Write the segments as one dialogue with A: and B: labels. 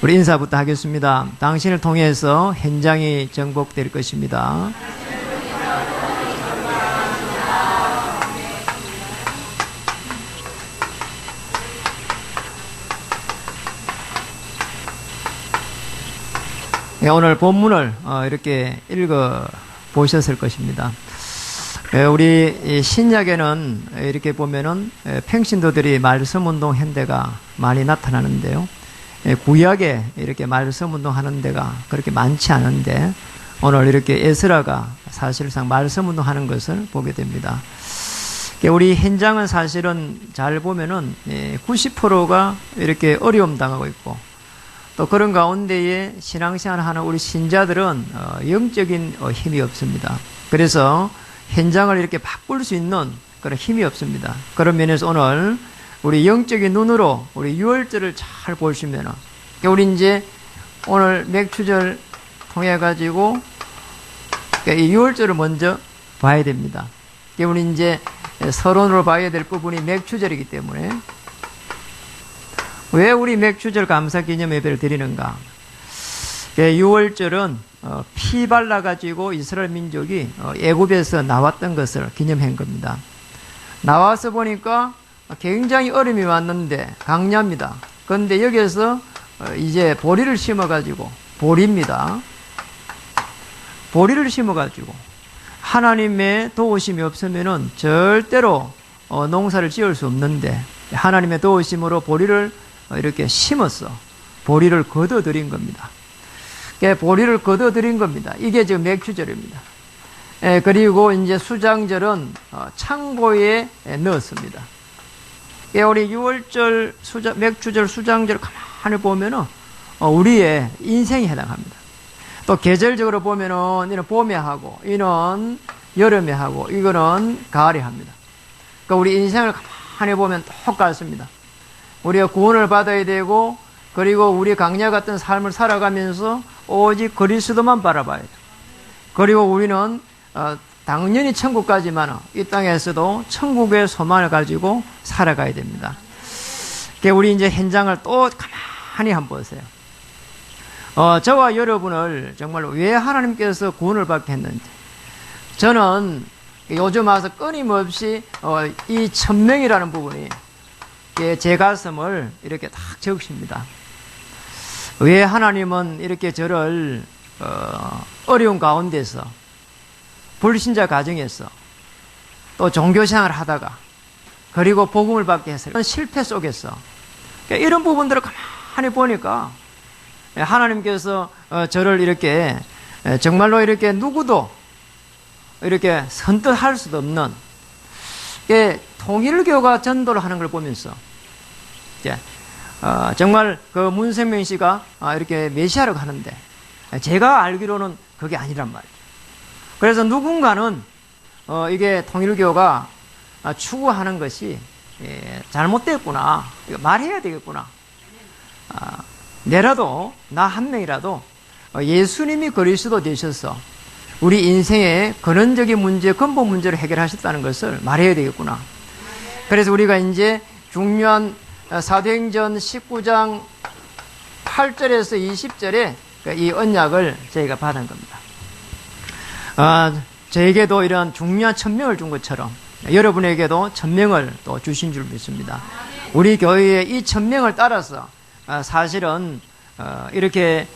A: 우리 인사부터 하겠습니다. 당신을 통해서 현장이 정복될 것입니다. 네, 오늘 본문을 이렇게 읽어 보셨을 것입니다. 우리 신약에는 이렇게 보면은 평신도들이 말씀운동 현대가 많이 나타나는데요. 구약에 이렇게 말씀운동 하는 데가 그렇게 많지 않은데 오늘 이렇게 에스라가 사실상 말씀운동 하는 것을 보게 됩니다. 우리 현장은 사실은 잘 보면은 90%가 이렇게 어려움 당하고 있고 또 그런 가운데에 신앙생활 하는 우리 신자들은 영적인 힘이 없습니다. 그래서 현장을 이렇게 바꿀 수 있는 그런 힘이 없습니다. 그런 면에서 오늘 우리 영적인 눈으로 우리 유월절을 잘 보시면은 우리 이제 오늘 맥추절 통해 가지고 이 유월절을 먼저 봐야 됩니다. 우리 이제 서론으로 봐야 될 부분이 맥추절이기 때문에 왜 우리 맥추절 감사 기념 예배를 드리는가? 6월절은 피 발라가지고 이스라엘 민족이 애굽에서 나왔던 것을 기념한 겁니다. 나와서 보니까 굉장히 어려움이 왔는데 강야입니다. 그런데 여기에서 이제 보리를 심어가지고 보리입니다. 보리를 심어가지고 하나님의 도우심이 없으면은 절대로 농사를 지을 수 없는데 하나님의 도우심으로 보리를 이렇게 심었어. 보리를 걷어들인 겁니다. 보리를 걷어들인 겁니다. 이게 지금 맥추절입니다. 그리고 이제 수장절은 창고에 넣었습니다. 우리 6월절, 맥추절, 수장절 가만히 보면은 우리의 인생에 해당합니다. 또 계절적으로 보면은 이는 봄에 하고, 이는 여름에 하고, 이거는 가을에 합니다. 그러니까 우리 인생을 가만히 보면 똑같습니다. 우리가 구원을 받아야 되고 그리고 우리 강야 같은 삶을 살아가면서 오직 그리스도만 바라봐야 돼요. 그리고 우리는 당연히 천국까지만 이 땅에서도 천국의 소망을 가지고 살아가야 됩니다. 우리 이제 현장을 또 가만히 한번 보세요. 저와 여러분을 정말 왜 하나님께서 구원을 받게 했는지 저는 요즘 와서 끊임없이 이 천명이라는 부분이 제 가슴을 이렇게 딱 적십니다. 왜 하나님은 이렇게 저를 어려운 가운데서 불신자 가정에서 또 종교생활을 하다가 그리고 복음을 받게 했어요. 실패 속에서 이런 부분들을 가만히 보니까 하나님께서 저를 이렇게 정말로 이렇게 누구도 이렇게 선뜻 할 수도 없는 통일교가 전도를 하는 걸 보면서 정말 그 문생명 씨가 이렇게 메시아라고 하는데 제가 알기로는 그게 아니란 말이죠. 그래서 누군가는 이게 통일교가 추구하는 것이 잘못됐구나, 말해야 되겠구나. 내라도 나 한 명이라도 예수님이 그리스도 되셔서 우리 인생의 근원적인 문제, 근본 문제를 해결하셨다는 것을 말해야 되겠구나. 그래서 우리가 이제 중요한 사도행전 19장 8절에서 20절에 이 언약을 저희가 받은 겁니다. 저에게도 이런 중요한 천명을 준 것처럼 여러분에게도 천명을 또 주신 줄 믿습니다. 우리 교회의 이 천명을 따라서 사실은 이렇게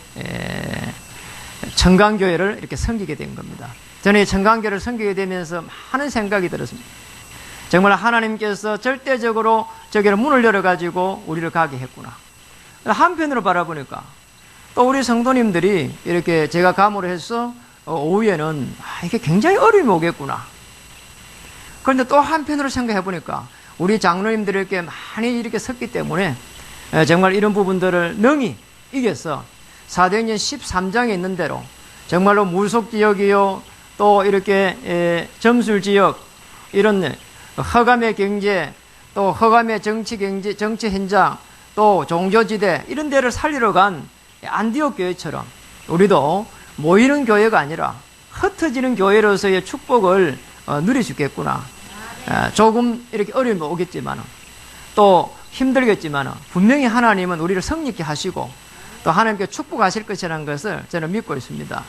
A: 청강교회를 이렇게 섬기게 된 겁니다. 저는 이 청강교회를 섬기게 되면서 많은 생각이 들었습니다. 정말 하나님께서 절대적으로 저기를 문을 열어가지고 우리를 가게 했구나. 한편으로 바라보니까 또 우리 성도님들이 이렇게 제가 감으로 해서 오후에는 이게 굉장히 어려움이 오겠구나. 그런데 또 한편으로 생각해 보니까 우리 장로님들이 이렇게 많이 이렇게 섰기 때문에 정말 이런 부분들을 능히 이겨서 사도행전 13장에 있는 대로 정말로 무속지역이요 또 이렇게 점술지역 이런 허감의 경제 또 허감의 정치 경제 정치 현장 또 종교지대 이런 데를 살리러 간 안디옥 교회처럼 우리도 모이는 교회가 아니라 흩어지는 교회로서의 축복을 누릴 수 있겠구나. 조금 이렇게 어려움이 오겠지만 또 힘들겠지만 분명히 하나님은 우리를 성립케 하시고 또 하나님께 축복하실 것이라는 것을 저는 믿고 있습니다.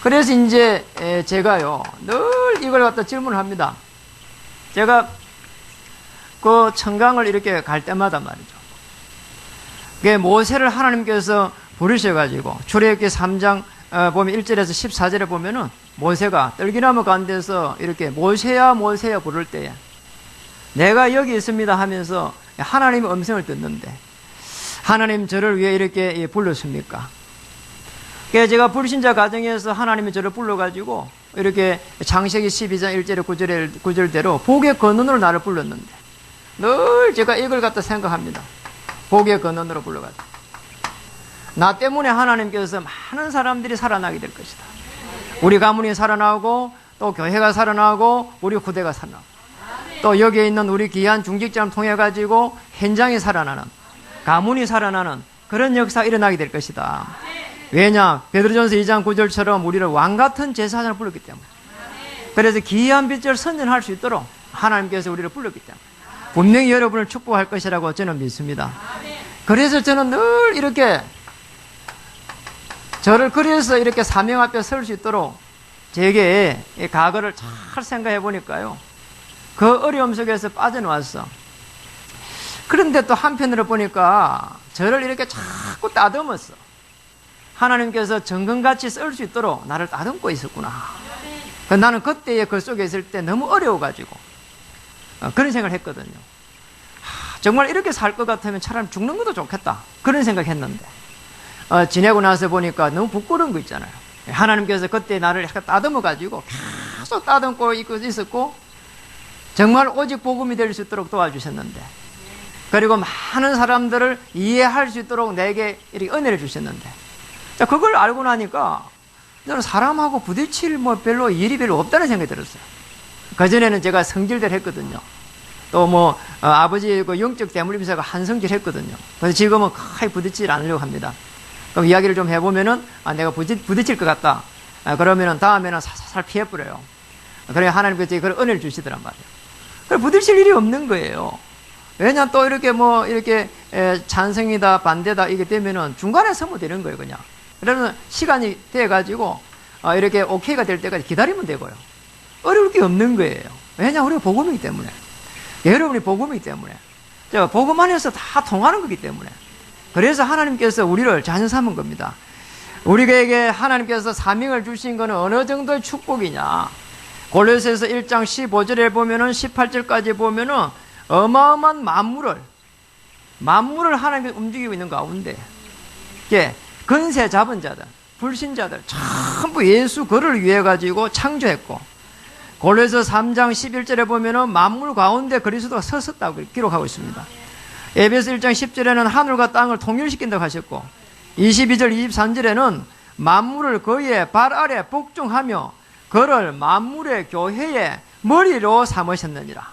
A: 그래서 이제 제가요 늘 이걸 갖다 질문을 합니다. 제가 그 청강을 이렇게 갈 때마다 말이죠. 모세를 하나님께서 부르셔가지고 출애굽기 3장 보면 1절에서 14절에 보면은 모세가 떨기나무 가운데서 이렇게 모세야 모세야 부를 때에 내가 여기 있습니다 하면서 하나님의 음성을 듣는데 하나님 저를 왜 이렇게 불렀습니까? 그래서 제가 불신자 가정에서 하나님이 저를 불러가지고 이렇게 창세기 12장 1절에 9절대로 복의 근원으로 나를 불렀는데 늘 제가 이걸 갖다 생각합니다. 복의 근원으로 불러가지고 나 때문에 하나님께서 많은 사람들이 살아나게 될 것이다. 우리 가문이 살아나고 또 교회가 살아나고 우리 후대가 살아나고 또 여기에 있는 우리 귀한 중직자를 통해 가지고 현장이 살아나는 가문이 살아나는 그런 역사가 일어나게 될 것이다. 왜냐? 베드로전서 2장 9절처럼 우리를 왕같은 제사장을 불렀기 때문에 그래서 귀한 빛을 선전할 수 있도록 하나님께서 우리를 불렀기 때문에 분명히 여러분을 축복할 것이라고 저는 믿습니다. 그래서 저는 늘 이렇게 저를 그래서 이렇게 사명 앞에 설 수 있도록 제게 과거를 잘 생각해 보니까요 그 어려움 속에서 빠져나왔어. 그런데 또 한편으로 보니까 저를 이렇게 자꾸 따듬었어. 하나님께서 정금같이 쓸 수 있도록 나를 따듬고 있었구나. 나는 그때의 그 속에 있을 때 너무 어려워가지고 그런 생각을 했거든요. 정말 이렇게 살 것 같으면 차라리 죽는 것도 좋겠다 그런 생각했는데 지내고 나서 보니까 너무 부끄러운 거 있잖아요. 하나님께서 그때 나를 약간 따듬어가지고 계속 따듬고 있었고 정말 오직 복음이 될 수 있도록 도와주셨는데 그리고 많은 사람들을 이해할 수 있도록 내게 이렇게 은혜를 주셨는데 그걸 알고 나니까 저는 사람하고 부딪힐 별로 일이 별로 없다는 생각이 들었어요. 그전에는 제가 성질들 했거든요. 또 아버지 그 영적 대물림사가 한성질 했거든요. 그래서 지금은 거의 부딪히지 않으려고 합니다. 그럼 이야기를 좀 해보면은 내가 부딪힐 것 같다. 그러면은 다음에는 살살 피해버려요. 그래야 하나님께서 그런 은혜를 주시더란 말이에요. 그래 부딪힐 일이 없는 거예요. 왜냐 또 이렇게 이렇게 찬성이다 반대다 이게 되면은 중간에 서면 되는 거예요 그냥. 그러면 시간이 돼가지고 이렇게 오케이가 될 때까지 기다리면 되고요. 어려울 게 없는 거예요. 왜냐 우리가 복음이기 때문에. 여러분이 복음이기 때문에. 복음 안에서 다 통하는 거기 때문에. 그래서 하나님께서 우리를 자녀 삼은 겁니다. 우리에게 하나님께서 사명을 주신 것은 어느 정도의 축복이냐. 골로새서 1장 15절에 보면은 18절까지 보면은 어마어마한 만물을 하나님께서 움직이고 있는 가운데 건세 잡은 자들, 불신자들 전부 예수 그를 위해 가지고 창조했고 골로새 3장 11절에 보면은 만물 가운데 그리스도가 섰다고 기록하고 있습니다. 에베소 1장 10절에는 하늘과 땅을 통일시킨다고 하셨고 22절 23절에는 만물을 그의 발 아래 복종하며 그를 만물의 교회의 머리로 삼으셨느니라.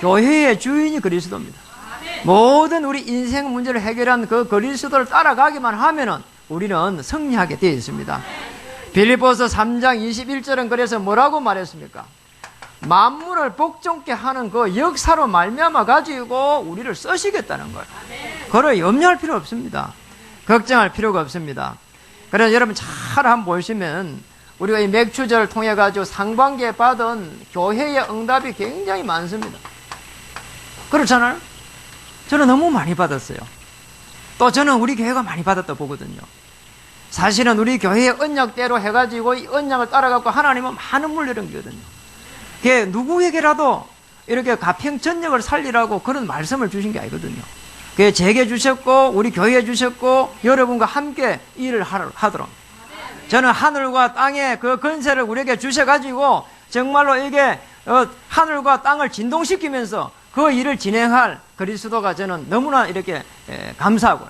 A: 교회의 주인이 그리스도입니다. 모든 우리 인생 문제를 해결한 그 그리스도를 따라가기만 하면은 우리는 승리하게 되어 있습니다. 빌립보서 3장 21절은 그래서 뭐라고 말했습니까? 만물을 복종케 하는 그 역사로 말미암아 가지고 우리를 쓰시겠다는 거예요. 그걸 염려할 필요 없습니다. 걱정할 필요가 없습니다. 그래서 여러분 잘 한번 보시면 우리가 이 맥주절을 통해 가지고 상반기에 받은 교회의 응답이 굉장히 많습니다. 그렇잖아요? 저는 너무 많이 받았어요. 또 저는 우리 교회가 많이 받았다 보거든요. 사실은 우리 교회의 언약대로 해가지고 이 언약을 따라가고 하나님은 많은 물을 넘기거든요. 그게 누구에게라도 이렇게 가평전역을 살리라고 그런 말씀을 주신 게 아니거든요. 그게 제게 주셨고 우리 교회에 주셨고 여러분과 함께 일을 하도록. 저는 하늘과 땅의 그 건세를 우리에게 주셔가지고 정말로 이게 하늘과 땅을 진동시키면서 그 일을 진행할 그리스도가 저는 너무나 이렇게 감사하고요.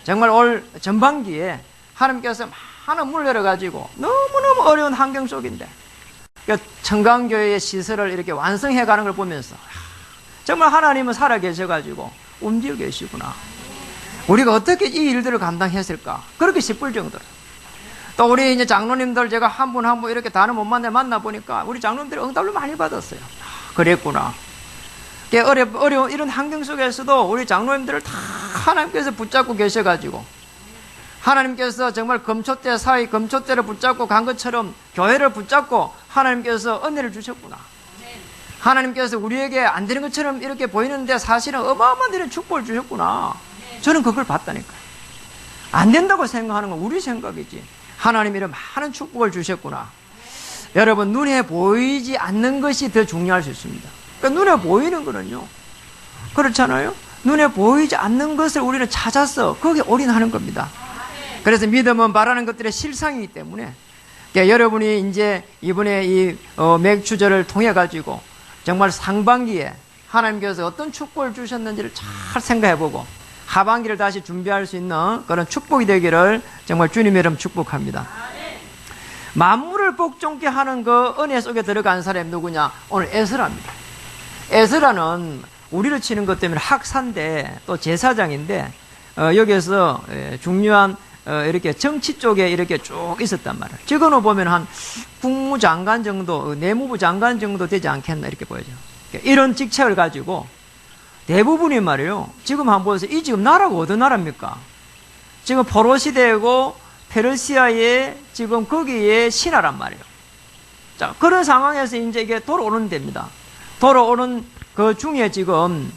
A: 정말 올 전반기에 하나님께서 많은 물을 내려가지고 너무너무 어려운 환경 속인데 청강교회의 시설을 이렇게 완성해가는 걸 보면서 정말 하나님은 살아계셔가지고 움직여 계시구나. 우리가 어떻게 이 일들을 감당했을까? 그렇게 싶을 정도로. 또 우리 이제 장로님들 제가 한 분 한 분 이렇게 다는 못 만나보니까 우리 장로님들이 응답을 많이 받았어요. 그랬구나. 어려운 이런 환경 속에서도 우리 장로님들을 다 하나님께서 붙잡고 계셔가지고 하나님께서 정말 금초대 사이 금초대를 붙잡고 간 것처럼 교회를 붙잡고 하나님께서 은혜를 주셨구나. 하나님께서 우리에게 안 되는 것처럼 이렇게 보이는데 사실은 어마어마한 이런 축복을 주셨구나. 저는 그걸 봤다니까요. 안 된다고 생각하는 건 우리 생각이지. 하나님이 이런 많은 축복을 주셨구나. 여러분, 눈에 보이지 않는 것이 더 중요할 수 있습니다. 그러니까 눈에 보이는 거는요, 그렇잖아요. 눈에 보이지 않는 것을 우리는 찾아서 거기에 올인하는 겁니다. 그래서 믿음은 바라는 것들의 실상이기 때문에, 그러니까 여러분이 이제 이번에 이 맥주절을 통해 가지고 정말 상반기에 하나님께서 어떤 축복을 주셨는지를 잘 생각해보고 하반기를 다시 준비할 수 있는 그런 축복이 되기를 정말 주님의 이름 축복합니다. 만물을 복종케 하는 그 은혜 속에 들어간 사람이 누구냐? 오늘 에스라입니다. 에스라는 우리를 치는 것 때문에 학사인데 또 제사장인데 여기에서 중요한 이렇게 정치 쪽에 이렇게 쭉 있었단 말이에요. 지금은 보면 한 국무장관 정도, 내무부 장관 정도 되지 않겠나 이렇게 보여져. 이런 직책을 가지고 대부분이 말이에요. 지금 한번 보세요. 이 지금 나라가 어떤 나라입니까? 지금 포로 시대고 페르시아의 지금 거기에 신하란 말이에요. 자, 그런 상황에서 이제 이게 돌아오는 데입니다. 돌아오는 그 중에 지금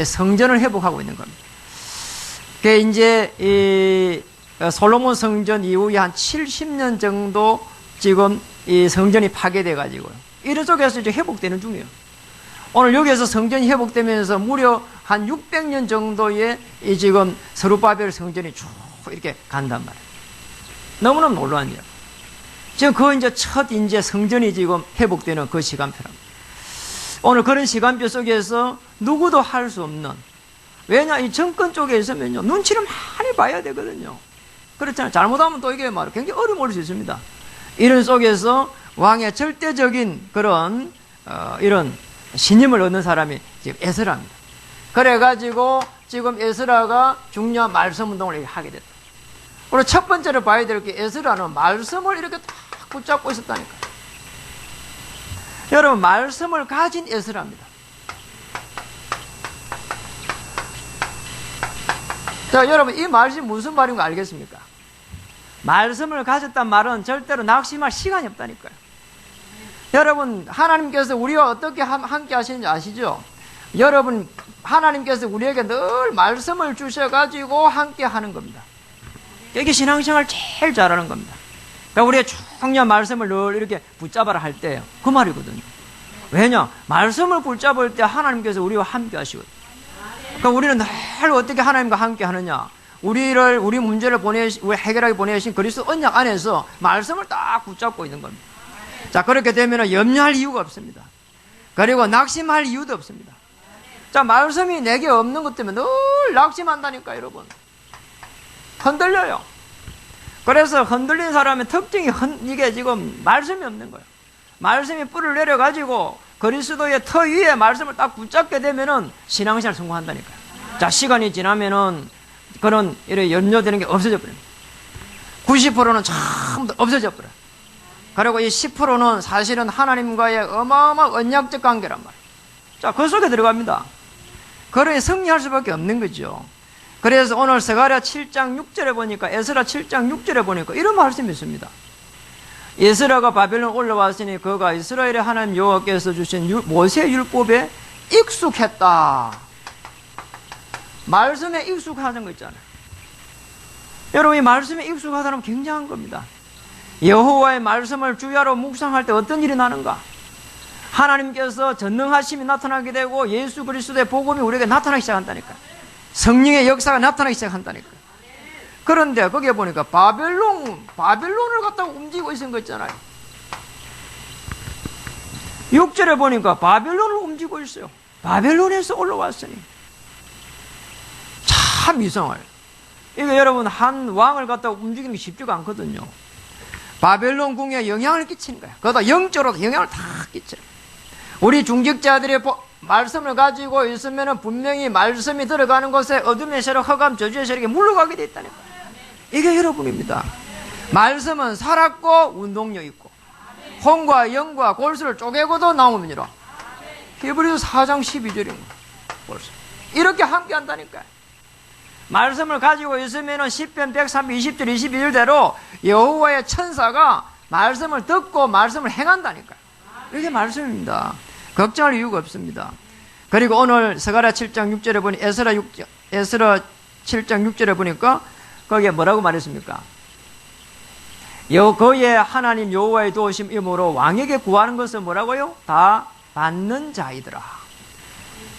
A: 성전을 회복하고 있는 겁니다. 그게 이제 이 솔로몬 성전 이후에 한 70년 정도 지금 이 성전이 파괴돼 가지고요. 이런 쪽에서 이제 회복되는 중이에요. 오늘 여기에서 성전이 회복되면서 무려 한 600년 정도의 이 지금 스룹바벨 성전이 쭉 이렇게 간단 말이에요. 너무너무 놀라운 일. 지금 그 이제 첫 이제 성전이 지금 회복되는 그 시간표랍니다. 오늘 그런 시간표 속에서 누구도 할 수 없는, 왜냐, 이 정권 쪽에 있으면요, 눈치를 많이 봐야 되거든요. 그렇잖아요. 잘못하면 또 이게 말이에요. 굉장히 어려움 올 수 있습니다. 이런 속에서 왕의 절대적인 그런, 이런 신임을 얻는 사람이 지금 에스라입니다. 그래가지고 지금 에스라가 중요한 말씀 운동을 하게 됐다. 그리고 첫 번째로 봐야 될 게 에스라는 말씀을 이렇게 딱 붙잡고 있었다니까요. 여러분, 말씀을 가진 에스라입니다. 자, 여러분, 이 말씀이 무슨 말인 거 알겠습니까? 말씀을 가졌단 말은 절대로 낙심할 시간이 없다니까요. 여러분, 하나님께서 우리와 어떻게 함께 하시는지 아시죠? 여러분, 하나님께서 우리에게 늘 말씀을 주셔가지고 함께 하는 겁니다. 이게 신앙생활 제일 잘하는 겁니다. 그러니까 우리의 중요한 말씀을 늘 이렇게 붙잡아라 할 때예요. 그 말이거든요. 왜냐? 말씀을 붙잡을 때 하나님께서 우리와 함께 하시거든요. 그러니까 우리는 늘 어떻게 하나님과 함께 하느냐? 우리 문제를 해결하게 보내신 그리스도 언약 안에서 말씀을 딱 붙잡고 있는 겁니다. 자, 그렇게 되면 염려할 이유가 없습니다. 그리고 낙심할 이유도 없습니다. 자, 말씀이 내게 없는 것 때문에 늘 낙심한다니까, 여러분. 흔들려요. 그래서 흔들린 사람의 특징이 이게 지금 말씀이 없는 거예요. 말씀이 뿔을 내려가지고 그리스도의 터 위에 말씀을 딱 붙잡게 되면은 신앙생활 성공한다니까요. 자, 시간이 지나면은 그런 이런 염려되는 게 없어져 버립니다. 90%는 전부 없어져 버려요. 그리고 이 10%는 사실은 하나님과의 어마어마한 언약적 관계란 말이에요. 자, 그 속에 들어갑니다. 그러니 승리할 수밖에 없는 거죠. 그래서 오늘 스가랴 7장 6절에 보니까, 에스라 7장 6절에 보니까 이런 말씀이 있습니다. 에스라가 바벨론 올라왔으니 그가 이스라엘의 하나님 여호와께서 주신 모세 율법에 익숙했다. 말씀에 익숙하는 거 있잖아요. 여러분, 이 말씀에 익숙하다는 건 굉장한 겁니다. 여호와의 말씀을 주야로 묵상할 때 어떤 일이 나는가? 하나님께서 전능하심이 나타나게 되고 예수 그리스도의 복음이 우리에게 나타나기 시작한다니까요. 성령의 역사가 나타나기 시작한다니까요. 그런데 거기에 보니까 바벨론을 갖다가 움직이고 있는 거 있잖아요. 6절에 보니까 바벨론을 움직이고 있어요. 바벨론에서 올라왔으니. 참 이상해요. 이게 여러분, 한 왕을 갖다가 움직이는 게 쉽지가 않거든요. 바벨론 궁에 영향을 끼치는 거예요. 그러다 영적으로도 영향을 다 끼쳐요. 우리 중직자들이 말씀을 가지고 있으면 분명히 말씀이 들어가는 곳에 어둠의 세력, 흑암, 저주의 세력이 물러가게 돼 있다니까요. 이게 여러분입니다. 말씀은 살았고 운동력 있고 혼과 영과 골수를 쪼개고도 나오느니라. 히브리서 4장 12절입니다. 이렇게 함께 한다니까요. 말씀을 가지고 있으면은 10편 120절 22절대로 여호와의 천사가 말씀을 듣고 말씀을 행한다니까요. 이게 말씀입니다. 걱정할 이유가 없습니다. 그리고 오늘 스가랴 7장 6절에 보니 에스라 7장 6절에 보니까 거기에 뭐라고 말했습니까? 그의 하나님 여호와의 도우심 이므로 왕에게 구하는 것은 뭐라고요? 다 받는 자이더라.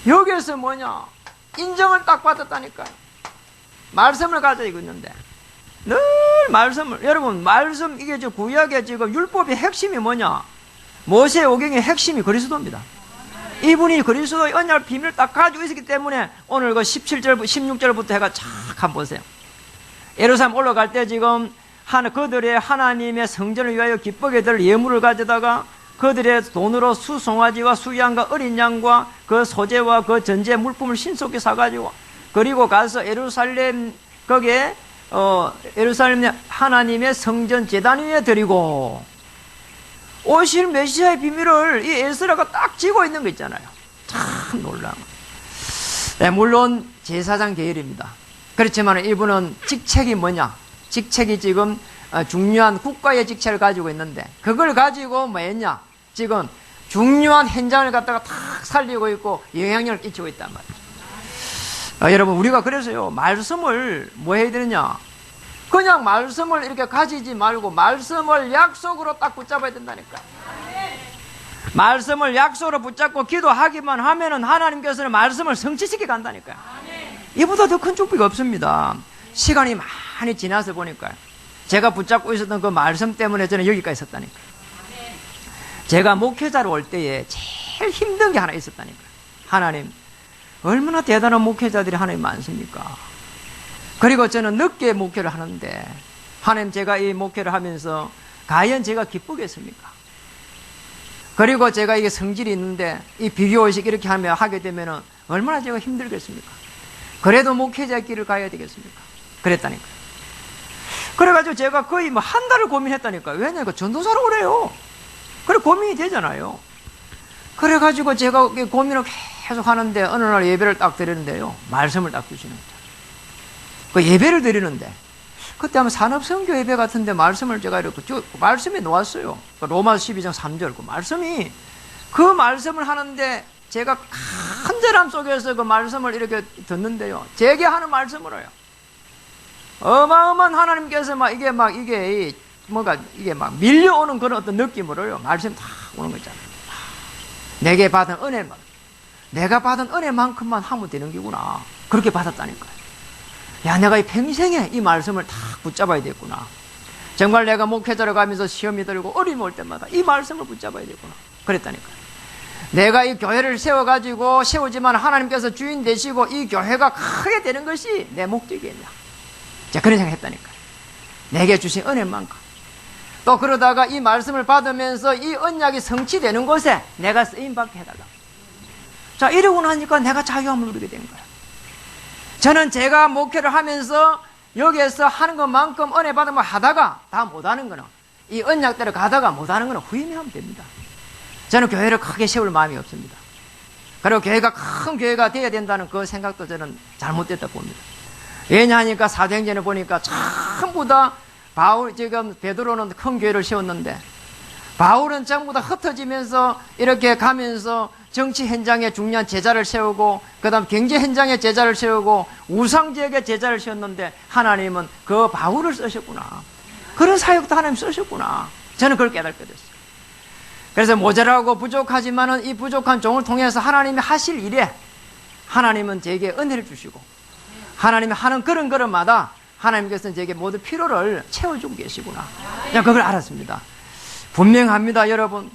A: 여기에서 뭐냐? 인정을 딱 받았다니까요. 말씀을 가지고 있는데 늘 말씀을, 여러분 말씀, 이게 저 구약의 지금 율법의 핵심이 뭐냐? 모세 오경의 핵심이 그리스도입니다. 이분이 그리스도의 언약 비밀을 딱 가지고 있었기 때문에 오늘 그 17절 16절부터 해가 쫙 한번 보세요. 예루살렘 올라갈 때 지금 그들의 하나님의 성전을 위하여 기쁘게 될 예물을 가져다가 그들의 돈으로 수송아지와 수양과 어린 양과 그 소재와 그 전제 물품을 신속히 사가지고, 그리고 가서 예루살렘 거기에 예루살렘 하나님의 성전 제단 위에 드리고, 오실 메시아의 비밀을 이 에스라가 딱 쥐고 있는 거 있잖아요. 참 놀라워. 네, 물론 제사장 계열입니다. 그렇지만 이분은 직책이 뭐냐? 직책이 지금 중요한 국가의 직책을 가지고 있는데, 그걸 가지고 뭐 했냐? 지금 중요한 현장을 갖다가 탁 살리고 있고 영향력을 끼치고 있단 말이에요. 여러분, 우리가 그래서요, 말씀을 뭐 해야 되느냐? 그냥 말씀을 이렇게 가지지 말고 말씀을 약속으로 딱 붙잡아야 된다니까. 말씀을 약속으로 붙잡고 기도하기만 하면은 하나님께서는 말씀을 성취시켜 간다니까요. 이보다 더 큰 축복이 없습니다. 시간이 많이 지나서 보니까요, 제가 붙잡고 있었던 그 말씀 때문에 저는 여기까지 있었다니까요. 제가 목회자로 올 때에 제일 힘든 게 하나 있었다니까요. 하나님, 얼마나 대단한 목회자들이 하나님 많습니까? 그리고 저는 늦게 목회를 하는데, 하나님, 제가 이 목회를 하면서 과연 제가 기쁘겠습니까? 그리고 제가 이게 성질이 있는데 이 비교의식 이렇게 하게 되면 얼마나 제가 힘들겠습니까? 그래도 목회자의 길을 가야 되겠습니까? 그랬다니까요. 그래가지고 제가 거의 뭐 한 달을 고민했다니까요. 왜냐니까 전도사로 오래요. 그래, 고민이 되잖아요. 그래가지고 제가 고민을 계속 하는데 어느 날 예배를 딱 드리는데요, 말씀을 딱 주시는 거죠. 그 예배를 드리는데, 그때 아마 산업선교 예배 같은데 말씀을 제가 이렇게 말씀이 놓았어요. 로마서 12장 3절 그 말씀이, 그 말씀을 하는데 제가 간절함 속에서 그 말씀을 이렇게 듣는데요, 제게 하는 말씀으로요, 어마어마한 하나님께서 이게 밀려오는 그런 어떤 느낌으로요, 말씀 다 오는 거 있잖아요. 내게 받은 은혜만, 내가 받은 은혜만큼만 하면 되는 게구나. 그렇게 받았다니까요. 야, 내가 이 평생에 이 말씀을 다 붙잡아야 되겠구나. 정말 내가 목회자로 가면서 시험이 들고 어려움이 올 때마다 이 말씀을 붙잡아야 되겠구나. 그랬다니까요. 내가 이 교회를 세우지만 하나님께서 주인 되시고 이 교회가 크게 되는 것이 내 목적이겠냐. 자, 그런 생각 했다니까요. 내게 주신 은혜만큼. 또 그러다가 이 말씀을 받으면서 이 언약이 성취되는 곳에 내가 쓰임받게 해달라. 자, 이러고 나니까 내가 자유함을 누리게 된 거야. 저는 제가 목회를 하면서 여기에서 하는 것만큼 은혜 받으면 하다가 다 못하는 거는, 이 언약대로 가다가 못하는 거는 후임하면 됩니다. 저는 교회를 크게 세울 마음이 없습니다. 그리고 교회가 큰 교회가 되어야 된다는 그 생각도 저는 잘못됐다 봅니다. 왜냐하니까 사도행전에 보니까 전부 다 지금 베드로는 큰 교회를 세웠는데, 바울은 전부 다 흩어지면서 이렇게 가면서 정치 현장에 중요한 제자를 세우고, 그 다음 경제 현장에 제자를 세우고, 우상지역에 제자를 세웠는데, 하나님은 그 바울을 쓰셨구나. 그런 사역도 하나님 쓰셨구나. 저는 그걸 깨닫게 됐어요. 그래서 모자라고 부족하지만은 이 부족한 종을 통해서 하나님이 하실 일에 하나님은 제게 은혜를 주시고, 하나님이 하는 그런 걸음마다 하나님께서는 제게 모든 필요를 채워주고 계시구나. 그냥 그걸 알았습니다. 분명합니다, 여러분.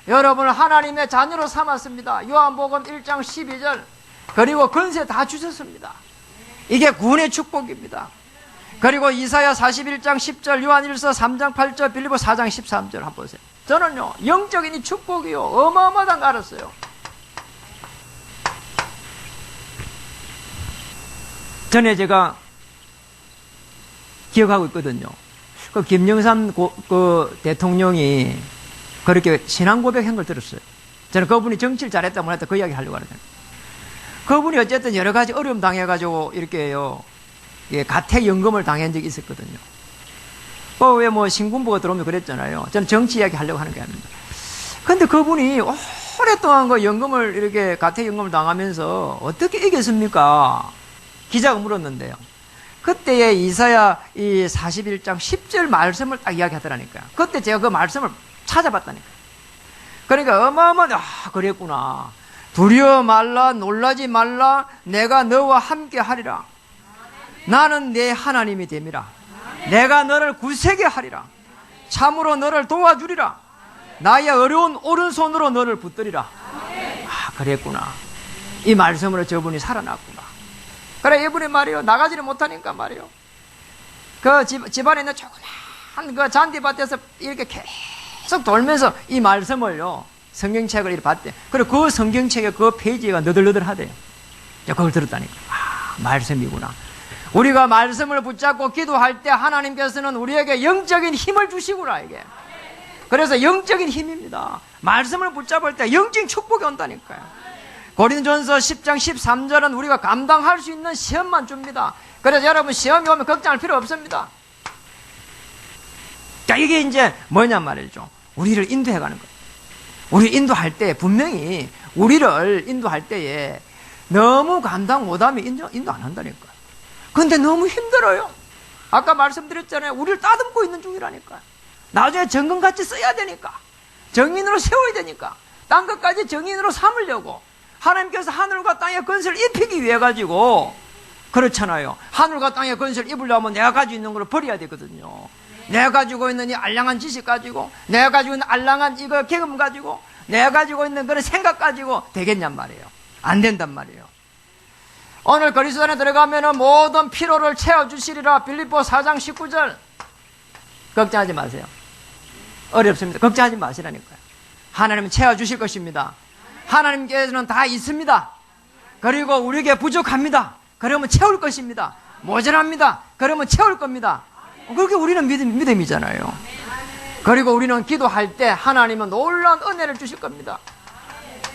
A: 여러분을 하나님의 자녀로 삼았습니다. 요한복음 1장 12절. 그리고 권세 다 주셨습니다. 이게 구원의 축복입니다. 그리고 이사야 41장 10절, 요한일서 3장 8절, 빌립보 4장 13절 한번 보세요. 저는요, 영적인 이 축복이요, 어마어마하다는 걸 알았어요. 전에 제가 기억하고 있거든요. 그 김영삼 대통령이 그렇게 신앙 고백한 걸 들었어요. 저는 그분이 정치를 잘했다고 했다 그 이야기 하려고 하거든요. 그분이 어쨌든 여러 가지 어려움 당해가지고 이렇게요, 예, 가택연금을 당한 적이 있었거든요. 왜 뭐 신군부가 들어오면 그랬잖아요. 저는 정치 이야기 하려고 하는 게 아닙니다. 근데 그분이 오랫동안 그 연금을 이렇게 가택연금을 당하면서 어떻게 이겼습니까? 기자가 물었는데요. 그때에 이사야 이 41장 10절 말씀을 딱 이야기하더라니까요. 그때 제가 그 말씀을 찾아봤다니까요. 그러니까 어마어마한, 그랬구나. 두려워 말라, 놀라지 말라, 내가 너와 함께 하리라. 나는 내 하나님이 됨이라. 내가 너를 굳세게 하리라. 참으로 너를 도와주리라. 나의 어려운 오른손으로 너를 붙들리라. 그랬구나. 이 말씀으로 저분이 살아났구나. 그래, 이분이 말이요, 나가지를 못하니까 말이요, 그 집안에 있는 조그만 그 잔디밭에서 이렇게 계속 돌면서 이 말씀을요, 성경책을 이렇게 봤대. 그리고 그 성경책의 그 페이지가 너덜너덜하대요. 그걸 들었다니까. 말씀이구나. 우리가 말씀을 붙잡고 기도할 때 하나님께서는 우리에게 영적인 힘을 주시구나, 이게. 그래서 영적인 힘입니다. 말씀을 붙잡을 때 영적인 축복이 온다니까요. 고린도전서 10장 13절은 우리가 감당할 수 있는 시험만 줍니다. 그래서 여러분, 시험이 오면 걱정할 필요 없습니다. 자, 이게 이제 뭐냐 말이죠. 우리를 인도해가는 거예요. 우리 인도할 때 분명히 우리를 인도할 때에 너무 감당 못하면 인도 안 한다니까요. 근데 너무 힘들어요. 아까 말씀드렸잖아요. 우리를 따듬고 있는 중이라니까요. 나중에 정금같이 써야 되니까, 정인으로 세워야 되니까, 딴 것까지 정인으로 삼으려고 하나님께서 하늘과 땅의 건설을 입히기 위해 가지고, 그렇잖아요. 하늘과 땅의 건설을 입으려면 내가 가지고 있는 걸 버려야 되거든요. 내가 가지고 있는 이 알량한 지식 가지고, 내가 가지고 있는 알량한 이거 경험 가지고, 내가 가지고 있는 그런 생각 가지고 되겠냔 말이에요. 안 된단 말이에요. 오늘 그리스도 안에 들어가면은 모든 피로를 채워주시리라. 빌립보 4장 19절. 걱정하지 마세요. 어렵습니다. 걱정하지 마시라니까요. 하나님은 채워주실 것입니다. 하나님께서는 다 있습니다. 그리고 우리에게 부족합니다. 그러면 채울 것입니다. 모자랍니다. 그러면 채울 겁니다. 그렇게 우리는 믿음이잖아요. 그리고 우리는 기도할 때 하나님은 놀라운 은혜를 주실 겁니다.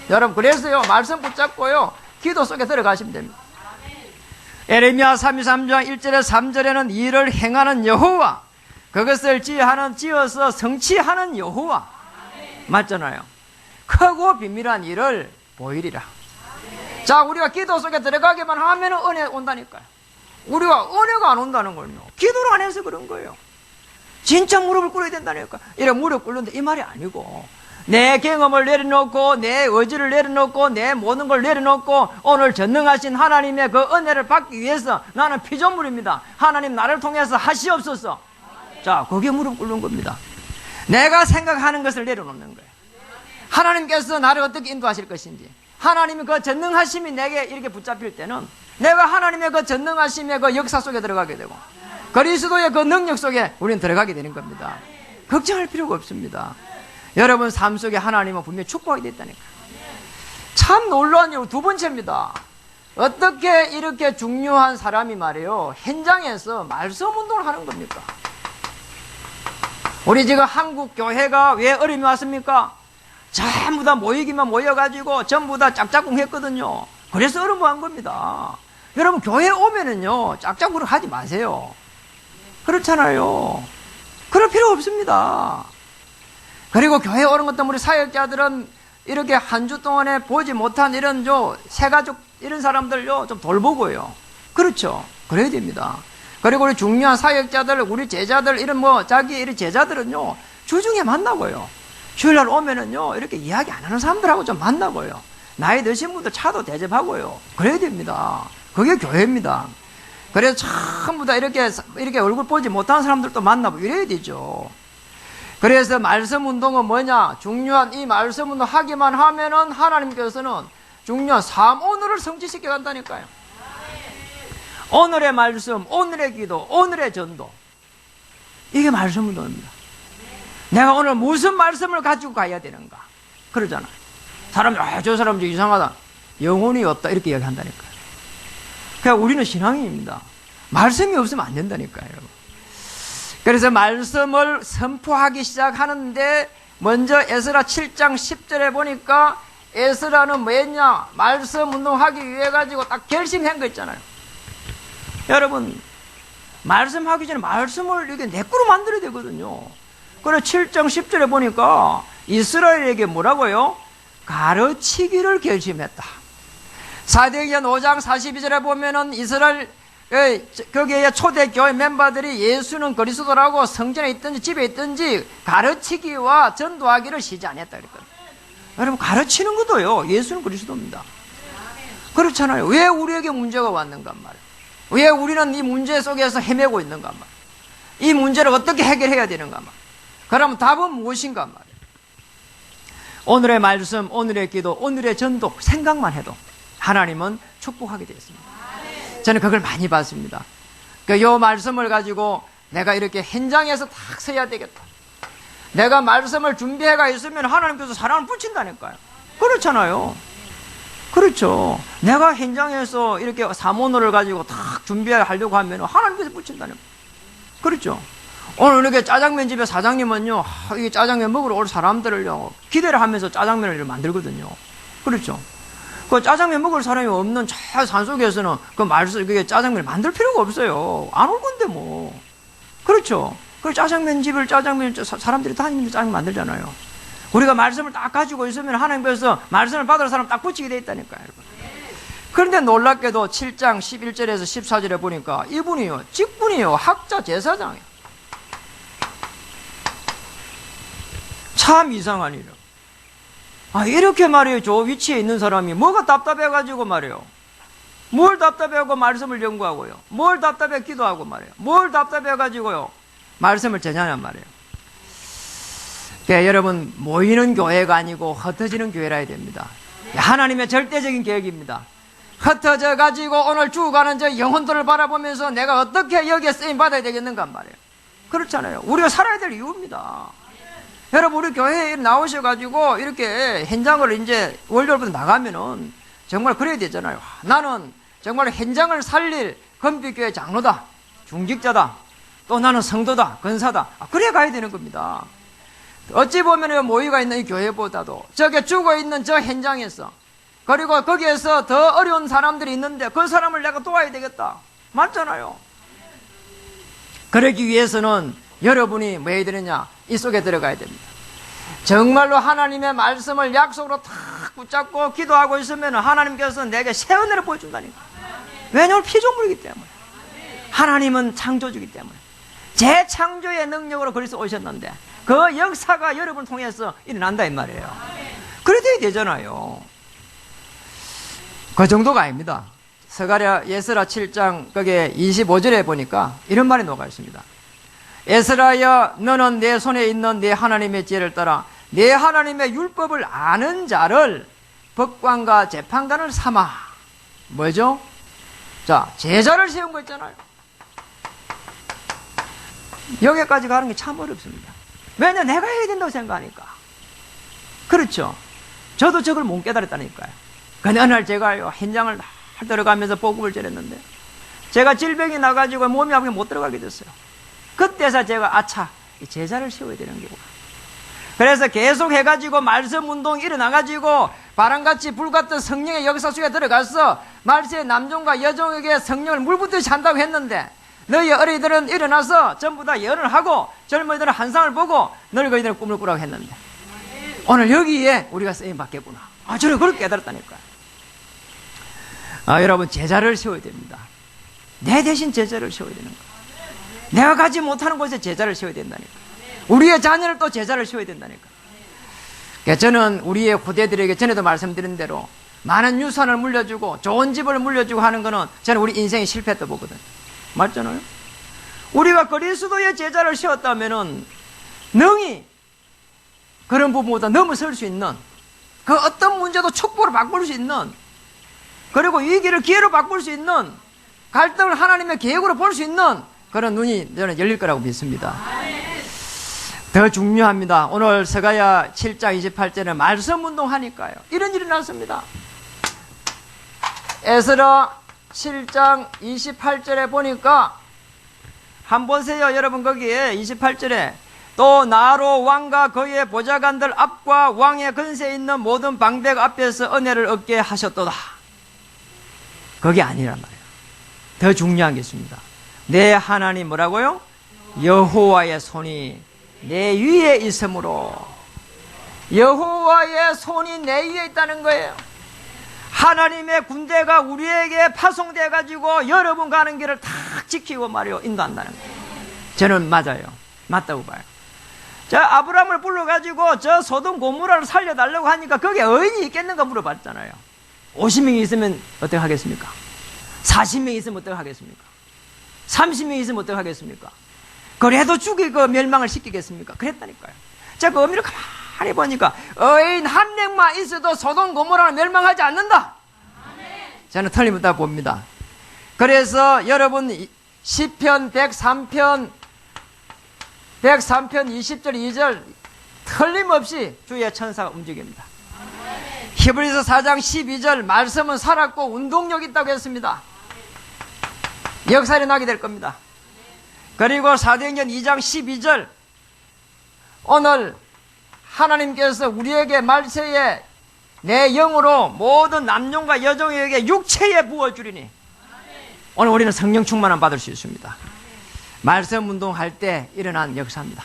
A: 여러분, 그래서요, 말씀 붙잡고요, 기도 속에 들어가시면 됩니다. 에레미야 33장 1절에 3절에는 일을 행하는 여호와, 그것을 지어서 성취하는 여호와, 맞잖아요. 크고 비밀한 일을 보이리라. 자, 우리가 기도 속에 들어가기만 하면 은혜 온다니까요. 우리가 은혜가 안 온다는 걸요, 기도를 안 해서 그런 거예요. 진짜 무릎을 꿇어야 된다니까. 이래 무릎 꿇는데 이 말이 아니고, 내 경험을 내려놓고, 내 의지를 내려놓고, 내 모든 걸 내려놓고, 오늘 전능하신 하나님의 그 은혜를 받기 위해서 나는 피조물입니다. 하나님 나를 통해서 하시옵소서. 자, 거기에 무릎 꿇는 겁니다. 내가 생각하는 것을 내려놓는 거예요. 하나님께서 나를 어떻게 인도하실 것인지, 하나님의 그 전능하심이 내게 이렇게 붙잡힐 때는 내가 하나님의 그 전능하심의 그 역사 속에 들어가게 되고, 그리스도의 그 능력 속에 우리는 들어가게 되는 겁니다. 걱정할 필요가 없습니다. 여러분 삶 속에 하나님은 분명히 축복하게 됐다니까. 참 놀라운 일, 두 번째입니다. 어떻게 이렇게 중요한 사람이 말이에요, 현장에서 말씀 운동을 하는 겁니까? 우리 지금 한국 교회가 왜 어려움이 왔습니까? 전부 다 모이기만 모여가지고 전부 다 짝짝꿍 했거든요. 그래서 어려움한 겁니다. 여러분, 교회 오면은요, 짝짝꿍을 하지 마세요. 그렇잖아요. 그럴 필요 없습니다. 그리고 교회 오는 것 때문에 우리 사역자들은 이렇게 한 주 동안에 보지 못한 이런 새가족 이런 사람들요, 좀 돌보고요. 그렇죠. 그래야 됩니다. 그리고 우리 중요한 사역자들, 우리 제자들, 이런 자기 이런 제자들은요, 주중에 만나고요. 주일날 오면은요, 이렇게 이야기 안 하는 사람들하고 좀 만나고요. 나이 드신 분들 차도 대접하고요. 그래야 됩니다. 그게 교회입니다. 그래서 전부 다 이렇게 얼굴 보지 못하는 사람들도 만나고 이래야 되죠. 그래서 말씀 운동은 뭐냐? 중요한 이 말씀 운동 하기만 하면은 하나님께서는 중요한 삶 오늘을 성취시켜 간다니까요. 오늘의 말씀, 오늘의 기도, 오늘의 전도. 이게 말씀 운동입니다. 내가 오늘 무슨 말씀을 가지고 가야 되는가? 그러잖아. 사람이, 저 사람 좀 이상하다. 영혼이 없다. 이렇게 이야기한다니까요. 그러니까 우리는 신앙인입니다. 말씀이 없으면 안 된다니까요. 그래서 말씀을 선포하기 시작하는데, 먼저 에스라 7장 10절에 보니까 에스라는 뭐였냐? 말씀 운동하기 위해 가지고 딱 결심한 거 있잖아요. 여러분, 말씀하기 전에 말씀을 이렇게 내 거로 만들어야 되거든요. 그래 7장 10절에 보니까 이스라엘에게 뭐라고요? 가르치기를 결심했다. 사도행전 5장 42절에 보면은 이스라엘 거기에 초대교회 멤버들이 예수는 그리스도라고 성전에 있든지 집에 있든지 가르치기와 전도하기를 쉬지 않았다 그랬거든요. 여러분, 가르치는 것도요, 예수는 그리스도입니다. 그렇잖아요. 왜 우리에게 문제가 왔는가 말이에요. 왜 우리는 이 문제 속에서 헤매고 있는가 말이에요. 이 문제를 어떻게 해결해야 되는가 말이에요. 그러면 답은 무엇인가 말이에요. 오늘의 말씀, 오늘의 기도, 오늘의 전도 생각만 해도 하나님은 축복하게 되어 있습니다. 저는 그걸 많이 봤습니다. 이 말씀을 가지고 내가 이렇게 현장에서 딱 서야 되겠다. 내가 말씀을 준비해가 있으면 하나님께서 사랑을 붙인다니까요. 그렇잖아요. 그렇죠. 내가 현장에서 이렇게 사모노를 가지고 딱 준비하려고 하면 하나님께서 붙인다니까요. 그렇죠. 오늘 이렇게 짜장면 집에 사장님은요, 이 짜장면 먹으러 올 사람들을요, 기대를 하면서 짜장면을 만들거든요. 그렇죠. 그 짜장면 먹을 사람이 없는 저 산속에서는 그 말씀, 그게 짜장면을 만들 필요가 없어요. 안 올 건데 뭐. 그렇죠. 그 짜장면 집을 사람들이 다니면서 짜장면 만들잖아요. 우리가 말씀을 딱 가지고 있으면 하나님께서 말씀을 받을 사람 딱 붙이게 돼 있다니까요, 여러분. 그런데 놀랍게도 7장 11절에서 14절에 보니까 이분이요, 직분이요, 학자 제사장이에요. 참 이상한 일이에요. 이렇게 말이에요. 저 위치에 있는 사람이 뭐가 답답해가지고 말이에요. 뭘 답답해하고 말씀을 연구하고요. 뭘 답답해 기도하고 말이에요. 뭘 답답해가지고요. 말씀을 전하냔 말이에요. 그러니까 여러분, 모이는 교회가 아니고 흩어지는 교회라 해야 됩니다. 하나님의 절대적인 계획입니다. 흩어져 가지고 오늘 죽어가는 저 영혼들을 바라보면서 내가 어떻게 여기에 쓰임 받아야 되겠는가 말이에요. 그렇잖아요. 우리가 살아야 될 이유입니다. 여러분, 우리 교회에 나오셔가지고 이렇게 현장을 이제 월요일부터 나가면은 정말 그래야 되잖아요. 나는 정말 현장을 살릴 금빛교회 장로다, 중직자다, 또 나는 성도다, 권사다. 그래 가야 되는 겁니다. 어찌 보면 모이가 있는 이 교회보다도 저게 죽어 있는 저 현장에서, 그리고 거기에서 더 어려운 사람들이 있는데 그 사람을 내가 도와야 되겠다. 맞잖아요. 그러기 위해서는 여러분이 뭐 해야 되느냐? 이 속에 들어가야 됩니다. 정말로 하나님의 말씀을 약속으로 탁 붙잡고 기도하고 있으면 하나님께서 내게 새 은혜를 보여준다니까. 왜냐하면 피조물이기 때문에. 하나님은 창조주기 때문에. 재창조의 능력으로 그리스도 오셨는데 그 역사가 여러분을 통해서 일어난다 이 말이에요. 그래 돼야 되잖아요. 그 정도가 아닙니다. 예스라 7장 거기에 25절에 보니까 이런 말이 녹아 있습니다. 에스라야, 너는 내 손에 있는 내 하나님의 지혜를 따라 내 하나님의 율법을 아는 자를 법관과 재판관을 삼아. 뭐죠? 자, 제자를 세운 거 있잖아요. 여기까지 가는 게 참 어렵습니다. 왜냐, 내가 해야 된다고 생각하니까. 그렇죠. 저도 저걸 못 깨달았다니까요. 근데 어느 날 제가요, 현장을 들어가면서 복음을 전했는데 제가 질병이 나가지고 몸이 아프게 못 들어가게 됐어요. 그때서 제가 아차, 제자를 세워야 되는 거구나. 그래서 계속 해가지고 말씀 운동이 일어나가지고 바람같이 불같은 성령의 역사 속에 들어가서 말세의 남종과 여종에게 성령을 물붓듯이 한다고 했는데 너희 어린이들은 일어나서 전부 다 예언을 하고 젊은이들은 환상을 보고 늙은이들은 꿈을 꾸라고 했는데 오늘 여기에 우리가 쓰임 받겠구나. 저는 그렇게 깨달았다니까요. 여러분, 제자를 세워야 됩니다. 내 대신 제자를 세워야 되는 거예요. 내가 가지 못하는 곳에 제자를 세워야 된다니까. 우리의 자녀를 또 제자를 세워야 된다니까. 그러니까 저는 우리의 후대들에게 전에도 말씀드린 대로 많은 유산을 물려주고 좋은 집을 물려주고 하는 거는 저는 우리 인생이 실패했다 보거든. 맞잖아요. 우리가 그리스도의 제자를 세웠다면은 능히 그런 부분보다 넘어설 수 있는, 그 어떤 문제도 축복으로 바꿀 수 있는, 그리고 위기를 기회로 바꿀 수 있는, 갈등을 하나님의 계획으로 볼 수 있는 그런 눈이 저는 열릴 거라고 믿습니다. 더 중요합니다. 오늘 스가랴 7장 28절에 말씀 운동하니까요. 이런 일이 났습니다. 에스라 7장 28절에 보니까 한번 보세요. 여러분, 거기에 28절에 또 나로 왕과 그의 보좌관들 앞과 왕의 근세에 있는 모든 방백 앞에서 은혜를 얻게 하셨도다. 그게 아니란 말이에요. 더 중요한 게 있습니다. 내 하나님 뭐라고요? 여호와의 손이 내 위에 있으므로. 여호와의 손이 내 위에 있다는 거예요. 하나님의 군대가 우리에게 파송돼 가지고 여러분 가는 길을 탁 지키고 말이요 인도한다는 거예요. 저는 맞아요. 맞다고 봐요. 저 아브라함을 불러가지고 저 소돔 고모라를 살려달라고 하니까 거기에 의인이 있겠는가 물어봤잖아요. 50명이 있으면 어떻게 하겠습니까? 40명이 있으면 어떻게 하겠습니까? 30명이 있으면 어떻게 하겠습니까? 그래도 죽이고 멸망을 시키겠습니까? 그랬다니까요. 제가 그 의미를 가만히 보니까 의인 한 명만 있어도 소돔 고모라는 멸망하지 않는다. 저는 틀림없다 봅니다. 그래서 여러분 시편 103편 20절 2절 틀림없이 주의 천사가 움직입니다. 히브리서 4장 12절 말씀은 살았고 운동력 있다고 했습니다. 역사 일어나게 될 겁니다. 그리고 사도행전 2장 12절 오늘 하나님께서 우리에게 말세에 내 영으로 모든 남녀과 여종에게 육체에 부어주리니 오늘 우리는 성령 충만함 받을 수 있습니다. 말씀 운동할 때 일어난 역사입니다.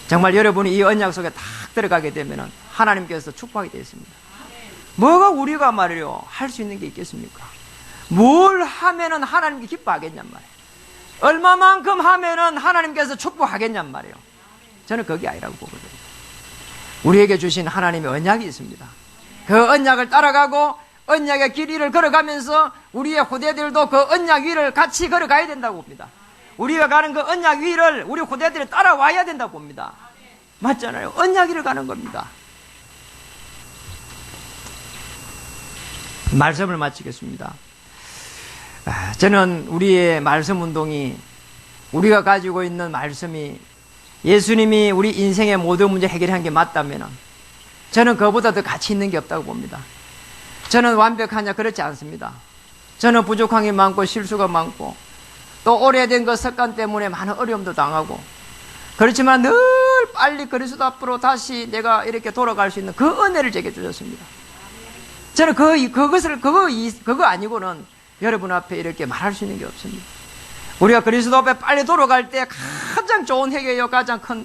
A: 정말 여러분이 이 언약 속에 딱 들어가게 되면 하나님께서 축복하게 되어 있습니다. 뭐가 우리가 말이요 할 수 있는 게 있겠습니까? 뭘 하면은 하나님께 기뻐하겠냔 말이에요. 얼마만큼 하면은 하나님께서 축복하겠냔 말이에요. 저는 그게 아니라고 보거든요. 우리에게 주신 하나님의 언약이 있습니다. 그 언약을 따라가고 언약의 길 위를 걸어가면서 우리의 후대들도 그 언약 위를 같이 걸어가야 된다고 봅니다. 우리가 가는 그 언약 위를 우리 후대들이 따라와야 된다고 봅니다. 맞잖아요. 언약 위를 가는 겁니다. 말씀을 마치겠습니다. 저는 우리의 말씀 운동이 우리가 가지고 있는 말씀이 예수님이 우리 인생의 모든 문제 해결한 게 맞다면 저는 그보다 더 가치 있는 게 없다고 봅니다. 저는 완벽하냐 그렇지 않습니다. 저는 부족한 게 많고 실수가 많고 또 오래된 그 습관 때문에 많은 어려움도 당하고 그렇지만 늘 빨리 그리스도 앞으로 다시 내가 이렇게 돌아갈 수 있는 그 은혜를 제게 주셨습니다. 저는 그거 아니고는 여러분 앞에 이렇게 말할 수 있는 게 없습니다. 우리가 그리스도 앞에 빨리 돌아갈 때 가장 좋은 해결이요 가장 큰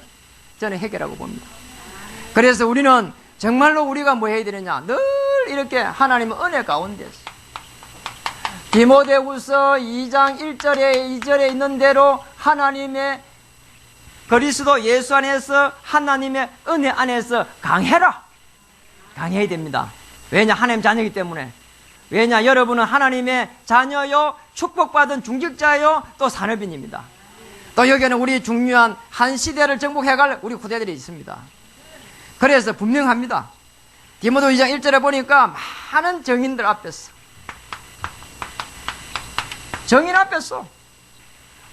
A: 저는 해결이라고 봅니다. 그래서 우리는 정말로 우리가 뭐 해야 되느냐 늘 이렇게 하나님의 은혜 가운데서 디모데후서 2장 1절에 2절에 있는 대로 하나님의 그리스도 예수 안에서 하나님의 은혜 안에서 강해라. 강해야 됩니다. 왜냐 하나님 자녀이기 때문에. 왜냐 여러분은 하나님의 자녀요 축복받은 중직자요 또 산업인입니다. 또 여기는 우리 중요한 한 시대를 정복해갈 우리 후대들이 있습니다. 그래서 분명합니다. 디모데 2장 1절에 보니까 많은 정인들 앞에서 정인 앞에서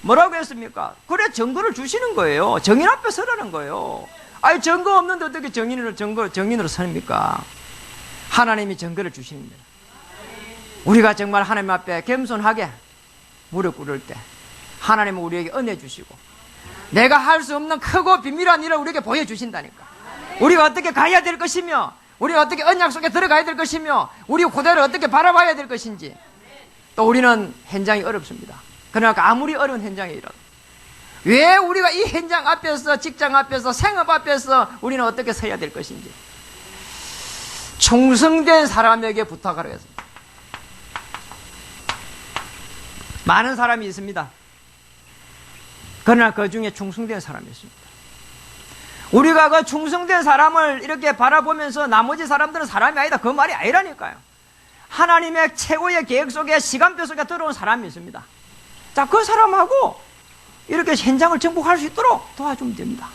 A: 뭐라고 했습니까? 그래 증거를 주시는 거예요. 정인 앞에 서라는 거예요. 아니 증거 없는데 어떻게 정인으로 서입니까? 하나님이 증거를 주시는 거예요. 우리가 정말 하나님 앞에 겸손하게 무릎 꿇을 때 하나님은 우리에게 은혜 주시고 내가 할 수 없는 크고 비밀한 일을 우리에게 보여주신다니까. 우리가 어떻게 가야 될 것이며 우리가 어떻게 언약 속에 들어가야 될 것이며 우리 후대를 어떻게 바라봐야 될 것인지. 또 우리는 현장이 어렵습니다. 그러나 아무리 어려운 현장이라도 왜 우리가 이 현장 앞에서 직장 앞에서 생업 앞에서 우리는 어떻게 서야 될 것인지 충성된 사람에게 부탁하라고 했습니다. 많은 사람이 있습니다. 그러나 그 중에 충성된 사람이 있습니다. 우리가 그 충성된 사람을 이렇게 바라보면서 나머지 사람들은 사람이 아니다 그 말이 아니라니까요. 하나님의 최고의 계획 속에 시간표 속에 들어온 사람이 있습니다. 자, 그 사람하고 이렇게 현장을 정복할 수 있도록 도와주면 됩니다.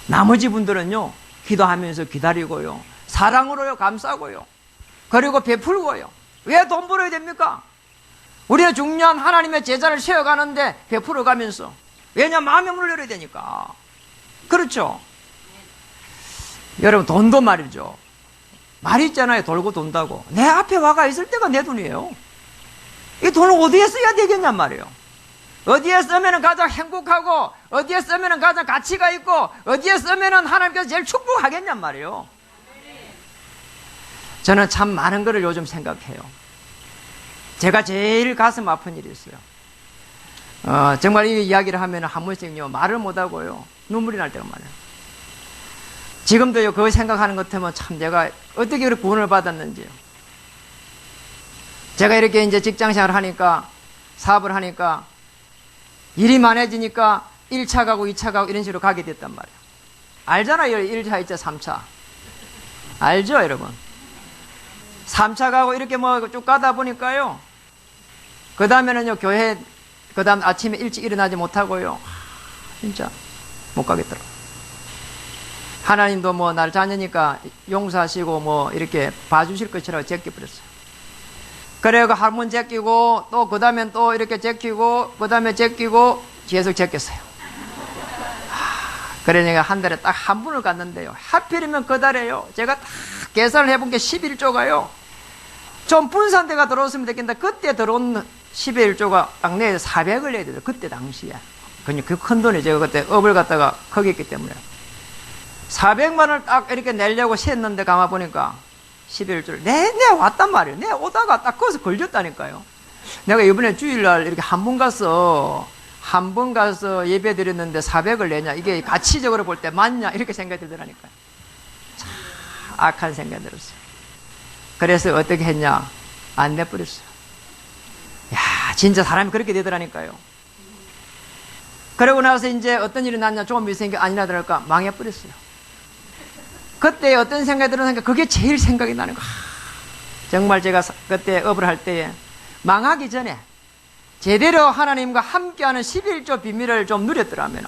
A: 나머지 분들은요 기도하면서 기다리고요 사랑으로요 감싸고요 그리고 베풀고요. 왜 돈 벌어야 됩니까? 우리의 중요한 하나님의 제자를 세워가는데 베풀어가면서. 왜냐 마음의 문을 열어야 되니까. 그렇죠? 여러분 돈도 말이죠. 말이 있잖아요. 돌고 돈다고. 내 앞에 와가 있을 때가 내 돈이에요. 이 돈을 어디에 써야 되겠냔 말이에요. 어디에 쓰면 가장 행복하고 어디에 쓰면 가장 가치가 있고 어디에 쓰면 하나님께서 제일 축복하겠냔 말이에요. 저는 참 많은 것을 요즘 생각해요. 제가 제일 가슴 아픈 일이 있어요. 정말 이 이야기를 하면 한 번씩요 말을 못하고요 눈물이 날 때가 많아요. 지금도요 그거 생각하는 것 같으면 참 내가 어떻게 그렇게 구원을 받았는지요. 제가 이렇게 이제 직장생활을 하니까 사업을 하니까 일이 많아지니까 1차 가고 2차 가고 이런 식으로 가게 됐단 말이에요. 알잖아요. 1차, 2차, 3차. 알죠, 여러분? 3차 가고 이렇게 뭐 쭉 가다 보니까요. 그 다음에는요, 교회, 그 다음 아침에 일찍 일어나지 못하고요. 진짜 못 가겠더라고요. 하나님도 뭐 날 자녀니까 용서하시고 뭐 이렇게 봐주실 것이라고 제껴버렸어요. 그래가 한 번 제끼고 또 그 다음엔 또 이렇게 제끼고 그 다음에 제끼고 계속 제꼈어요. 그러니까 한 달에 딱 한 분을 갔는데요. 하필이면 그 달에요. 제가 딱 계산을 해본 게 11조가요. 좀 분산대가 들어왔으면 되겠는데 그때 들어온 11조가 딱 내에서 400을 내야 돼요. 그때 당시에. 그 큰 돈이 제가 그때 업을 갖다가 거기 있기 때문에. 400만 원을 딱 이렇게 내려고 셌는데 가만 보니까 11조를 내내 왔단 말이에요. 내 오다가 딱 거기서 걸렸다니까요. 내가 이번에 주일날 이렇게 한 번 가서 예배 드렸는데 400을 내냐 이게 가치적으로 볼 때 맞냐 이렇게 생각이 들더라니까요. 참 악한 생각이 들었어요. 그래서 어떻게 했냐 안 내버렸어요. 야 진짜 사람이 그렇게 되더라니까요. 그러고 나서 이제 어떤 일이 났냐 조금 있으니까 아니나 다를까 망해버렸어요. 그때 어떤 생각이 들었는가 그게 제일 생각이 나는 거야. 정말 제가 그때 업을 할 때에 망하기 전에 제대로 하나님과 함께하는 11조 비밀을 좀 누렸더라면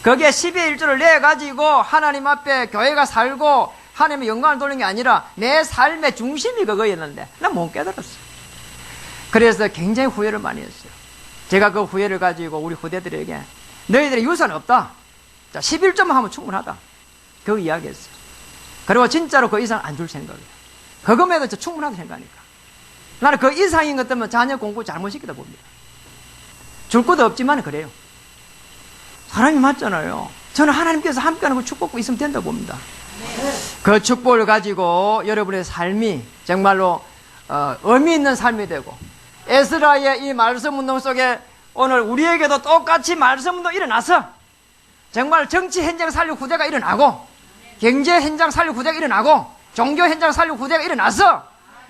A: 거기에 11조를 내가지고 하나님 앞에 교회가 살고 하나님의 영광을 돌리는 게 아니라 내 삶의 중심이 그거였는데 난 못 깨달았어요. 그래서 굉장히 후회를 많이 했어요. 제가 그 후회를 가지고 우리 후대들에게 너희들의 유산 없다. 자, 11조만 하면 충분하다. 그 이야기했어요. 그리고 진짜로 그 이상 안 줄 생각이에요. 그것만 해도 충분하다 생각하니까. 나는 그 이상인 것 때문에 자녀 공부 잘못시키다 봅니다. 줄 것도 없지만 그래요. 사람이 맞잖아요. 저는 하나님께서 함께하는 그 축복이 있으면 된다고 봅니다. 그 축복을 가지고 여러분의 삶이 정말로 의미 있는 삶이 되고 에스라의 이 말씀 운동 속에 오늘 우리에게도 똑같이 말씀 운동 일어나서 정말 정치 현장 살려 구대가 일어나고 경제 현장 살려 구대가 일어나고 종교 현장 살려 구대가 일어나서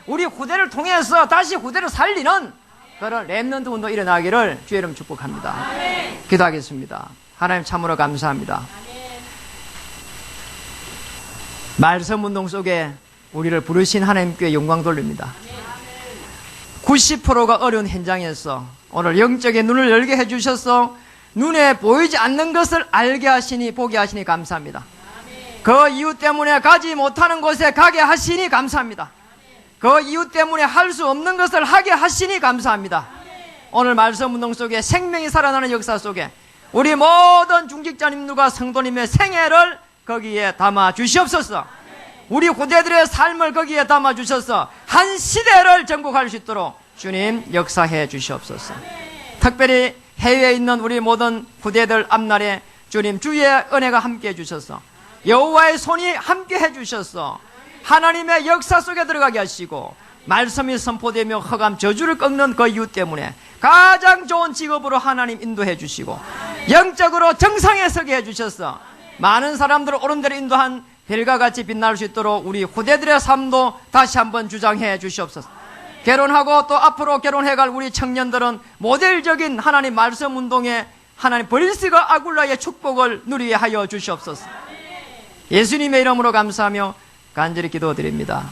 A: 우리 후대를 통해서 다시 후대를 살리는 그런 렘넌트 운동 일어나기를 주의 이름 축복합니다. 아멘. 기도하겠습니다. 하나님 참으로 감사합니다. 아멘. 말씀 운동 속에 우리를 부르신 하나님께 영광 돌립니다. 90%가 어려운 현장에서 오늘 영적인 눈을 열게 해주셔서 눈에 보이지 않는 것을 알게 하시니 보게 하시니 감사합니다. 아멘. 그 이유 때문에 가지 못하는 곳에 가게 하시니 감사합니다. 그 이유 때문에 할 수 없는 것을 하게 하시니 감사합니다. 오늘 말씀 운동 속에 생명이 살아나는 역사 속에 우리 모든 중직자님들과 성도님의 생애를 거기에 담아 주시옵소서. 우리 후대들의 삶을 거기에 담아 주셔서 한 시대를 정복할 수 있도록 주님 역사해 주시옵소서. 특별히 해외에 있는 우리 모든 후대들 앞날에 주님 주의 은혜가 함께 해 주셔서 여호와의 손이 함께 해 주셔서 하나님의 역사 속에 들어가게 하시고 말씀이 선포되며 허감 저주를 꺾는 그 이유 때문에 가장 좋은 직업으로 하나님 인도해 주시고 영적으로 정상에 서게 해 주셔서 많은 사람들을 옳은 데로 인도한 별과 같이 빛날 수 있도록 우리 후대들의 삶도 다시 한번 주장해 주시옵소서. 결혼하고 또 앞으로 결혼해갈 우리 청년들은 모델적인 하나님 말씀 운동에 하나님 브리스가 아굴라의 축복을 누리게 하여 주시옵소서. 예수님의 이름으로 감사하며 간절히 기도드립니다.